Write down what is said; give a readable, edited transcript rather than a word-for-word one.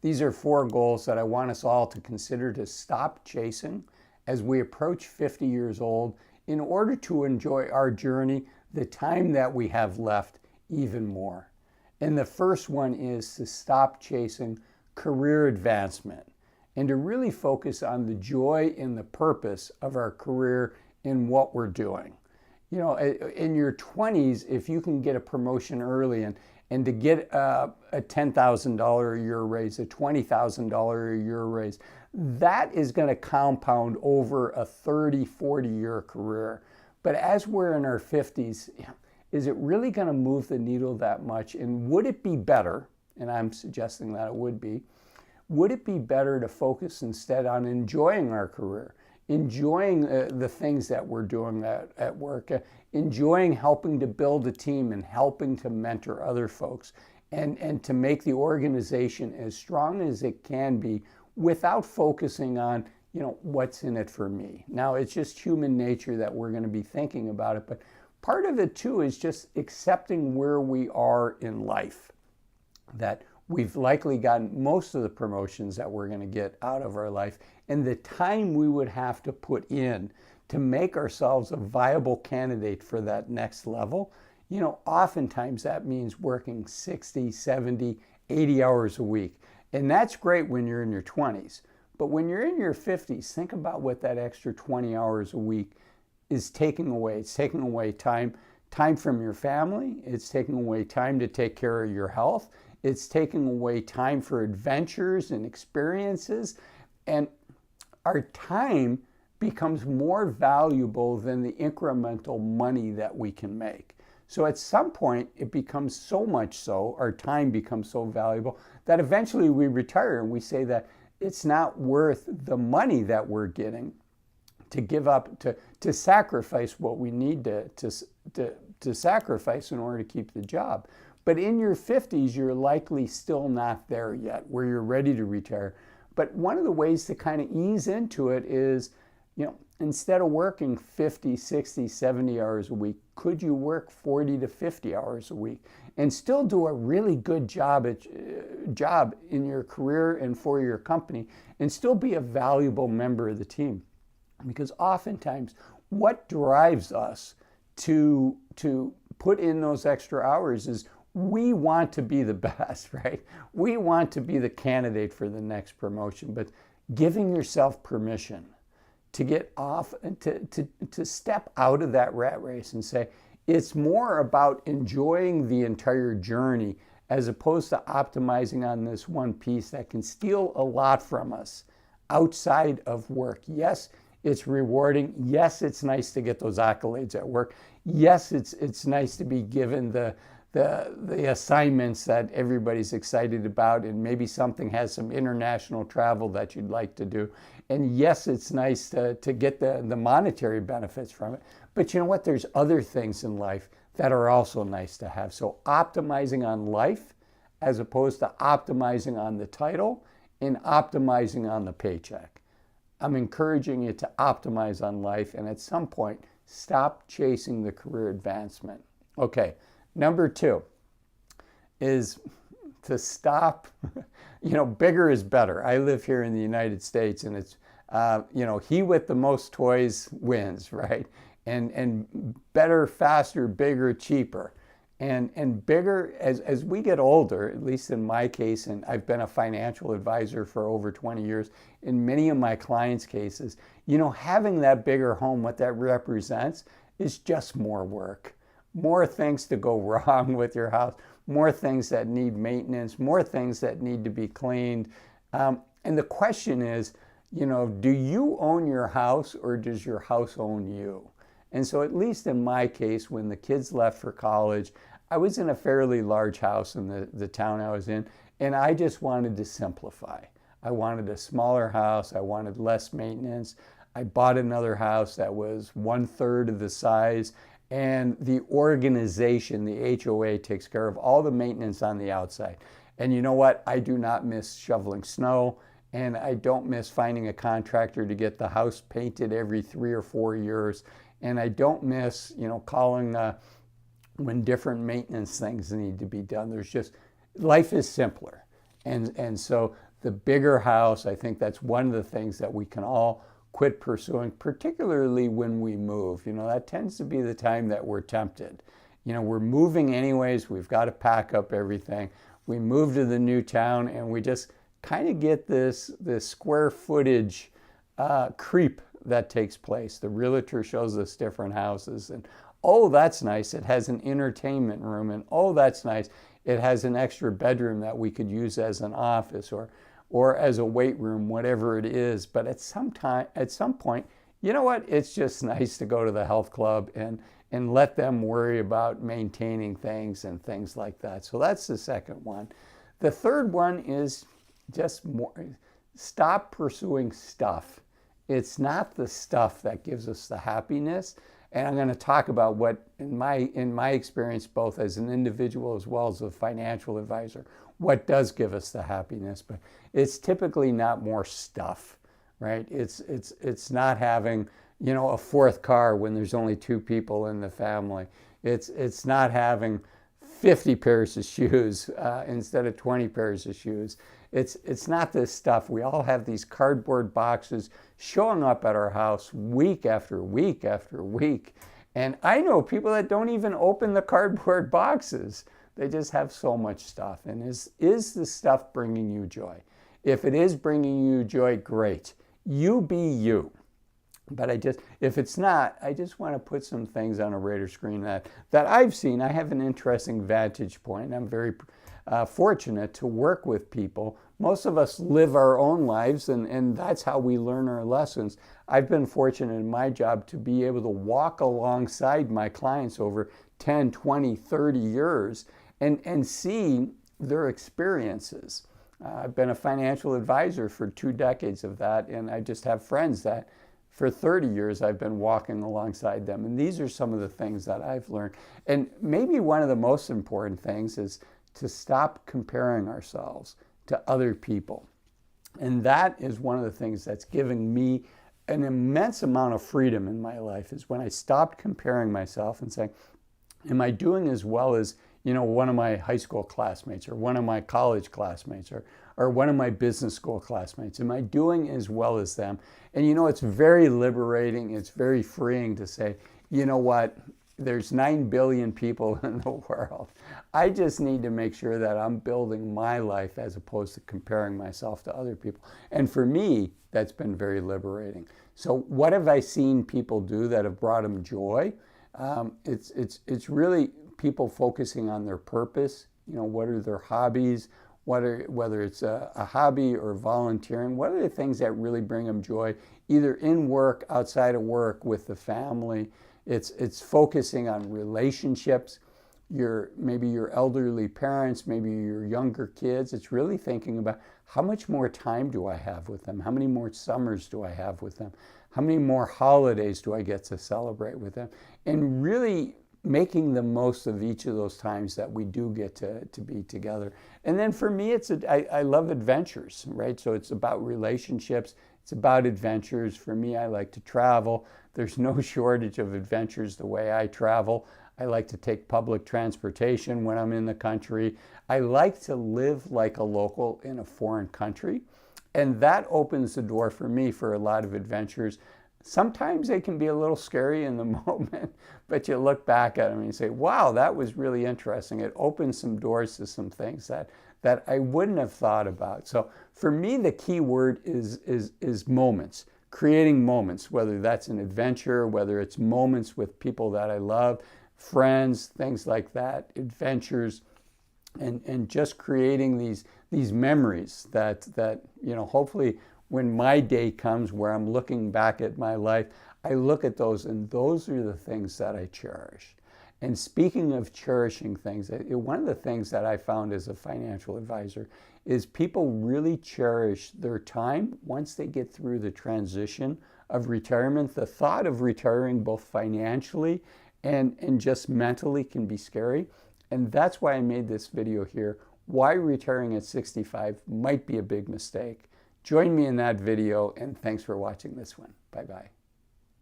These are 4 goals that I want us all to consider to stop chasing as we approach 50 years old in order to enjoy our journey, the time that we have left, even more. And the first one is to stop chasing career advancement and to really focus on the joy and the purpose of our career in what we're doing. You know, in your 20s, if you can get a promotion early and to get a $10,000 a year raise, a $20,000 a year raise, that is going to compound over a 30, 40-year career. But as we're in our 50s, is it really going to move the needle that much? And would it be better, and I'm suggesting that it would be better to focus instead on enjoying our career, enjoying the things that we're doing at work, enjoying helping to build a team and helping to mentor other folks, and to make the organization as strong as it can be without focusing on, you know, what's in it for me. Now, it's just human nature that we're going to be thinking about it, but part of it too is just accepting where we are in life, that we've likely gotten most of the promotions that we're going to get out of our life, and the time we would have to put in to make ourselves a viable candidate for that next level. You know, oftentimes that means working 60, 70, 80 hours a week. And that's great when you're in your 20s. But when you're in your 50s, think about what that extra 20 hours a week is taking away. It's taking away time from your family. It's taking away time to take care of your health. It's taking away time for adventures and experiences. And our time becomes more valuable than the incremental money that we can make. So at some point, it becomes so much so, our time becomes so valuable, that eventually we retire and we say that it's not worth the money that we're getting to give up, to sacrifice what we need to sacrifice in order to keep the job. But in your 50s, you're likely still not there yet, where you're ready to retire. But one of the ways to kind of ease into it is, you know, instead of working 50, 60, 70 hours a week, could you work 40 to 50 hours a week and still do a really good job in your career and for your company and still be a valuable member of the team? Because oftentimes what drives us to put in those extra hours is we want to be the best, right? We want to be the candidate for the next promotion, but giving yourself permission to get off and to step out of that rat race and say, it's more about enjoying the entire journey as opposed to optimizing on this one piece that can steal a lot from us outside of work. Yes, it's rewarding. Yes, it's nice to get those accolades at work. Yes, it's nice to be given the assignments that everybody's excited about, and maybe something has some international travel that you'd like to do. And yes, it's nice to get the monetary benefits from it. But you know what? There's other things in life that are also nice to have. So optimizing on life as opposed to optimizing on the title and optimizing on the paycheck. I'm encouraging you to optimize on life and at some point stop chasing the career advancement. Okay. Number 2 is to stop, you know, bigger is better. I live here in the United States, and it's, you know, he with the most toys wins, right? And better, faster, bigger, cheaper. And bigger, as we get older, at least in my case, and I've been a financial advisor for over 20 years, in many of my clients' cases, you know, having that bigger home, what that represents is just more work. More things to go wrong with your house, more things that need maintenance, more things that need to be cleaned. And the question is, you know, do you own your house or does your house own you? And so at least in my case, when the kids left for college, I was in a fairly large house in the town I was in, and I just wanted to simplify. I wanted a smaller house. I wanted less maintenance. I bought another house that was 1/3 of the size. And the organization, the HOA, takes care of all the maintenance on the outside. And you know what? I do not miss shoveling snow, and I don't miss finding a contractor to get the house painted every 3 or 4 years. And I don't miss, you know, calling when different maintenance things need to be done. There's just, life is simpler. And so the bigger house. I think that's one of the things that we can all quit pursuing, particularly when we move. You know, that tends to be the time that we're tempted. You know, we're moving anyways. We've got to pack up everything. We move to the new town and we just kind of get this square footage creep that takes place. The realtor shows us different houses and, oh, that's nice. It has an entertainment room, and oh, that's nice. It has an extra bedroom that we could use as an office or as a weight room, whatever it is. But at some point, you know what? It's just nice to go to the health club and let them worry about maintaining things and things like that. So that's the second one. The third one is just more, stop pursuing stuff. It's not the stuff that gives us the happiness. And I'm going to talk about what, in my experience, both as an individual as well as a financial advisor, what does give us the happiness. But it's typically not more stuff, right? It's not having, you know, a fourth car when there's only 2 people in the family. It's not having 50 pairs of shoes instead of 20 pairs of shoes. It's not this stuff. We all have these cardboard boxes showing up at our house week after week after week. And I know people that don't even open the cardboard boxes. They just have so much stuff. And is the stuff bringing you joy? If it is bringing you joy, great. You be you. But if it's not, I just want to put some things on a radar screen that I've seen. I have an interesting vantage point. I'm very fortunate to work with people. Most of us live our own lives, and that's how we learn our lessons. I've been fortunate in my job to be able to walk alongside my clients over 10, 20, 30 years and see their experiences. I've been a financial advisor for 2 decades of that, and I just have friends that for 30 years I've been walking alongside them. And these are some of the things that I've learned. And maybe one of the most important things is to stop comparing ourselves to other people. And that is one of the things that's giving me an immense amount of freedom in my life, is when I stopped comparing myself and saying, am I doing as well as, you know, one of my high school classmates or one of my college classmates or one of my business school classmates? Am I doing as well as them? And you know, it's very liberating. It's very freeing to say, you know what? There's 9 billion people in the world. I just need to make sure that I'm building my life as opposed to comparing myself to other people. And for me, that's been very liberating. So what have I seen people do that have brought them joy? It's really people focusing on their purpose. You know, what are their hobbies? Whether it's a hobby or volunteering, what are the things that really bring them joy, either in work, outside of work, with the family? It's focusing on relationships, maybe your elderly parents, maybe your younger kids. It's really thinking about, how much more time do I have with them? How many more summers do I have with them? How many more holidays do I get to celebrate with them? And really making the most of each of those times that we do get to be together. And then for me, I love adventures, right? So it's about relationships. It's about adventures. For me, I like to travel. There's no shortage of adventures the way I travel. I like to take public transportation when I'm in the country. I like to live like a local in a foreign country. And that opens the door for me for a lot of adventures. Sometimes they can be a little scary in the moment, but you look back at them and you say, wow, that was really interesting. It opens some doors to some things that I wouldn't have thought about. So for me, the key word is moments, creating moments, whether that's an adventure, whether it's moments with people that I love, friends, things like that, adventures, and just creating these memories that you know, hopefully when my day comes where I'm looking back at my life, I look at those, and those are the things that I cherish. And speaking of cherishing things, one of the things that I found as a financial advisor is people really cherish their time once they get through the transition of retirement. The thought of retiring both financially and just mentally can be scary. And that's why I made this video here, why retiring at 65 might be a big mistake. Join me in that video, and thanks for watching this one. Bye-bye.